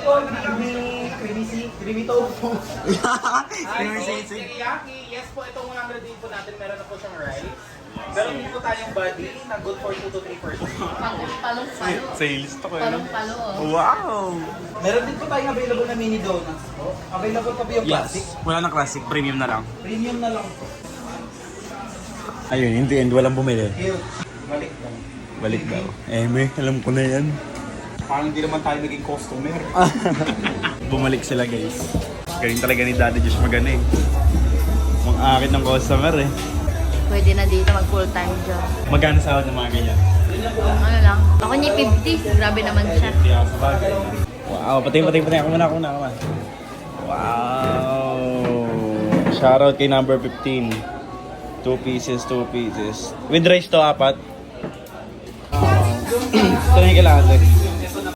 po, creamy tofu. Creamy sisig. Teriyaki. Yes po, itong 100 din po natin, meron na po siyang rice. Meron din po tayong body na good for 2 to 3 persons. Palong-palo. Sales to ko yun. Palong-palo. Wow! Meron din po tayong available na mini donuts po. Available pa po yung plastic. Wala na classic, premium na lang. Premium na lang po. Ayun, in the end, walang bumili. Cute. Balik lang. Balik daw. May alam ko na yan. Parang hindi naman tayo naging customer. Bumalik sila guys. Galing talaga ni Daddy Josh magaling. Mang akit ng customer eh. Pwede na dito mag full-time job. Magkano sahod ng mga ganyan? Ano lang. Ako niya 50. Grabe naman siya. Kaya sa bagay. Wow, pating. Ako muna. Wow! Shoutout kay number 15. 2 pieces. With rice to, 4. Ito na yung kailangan.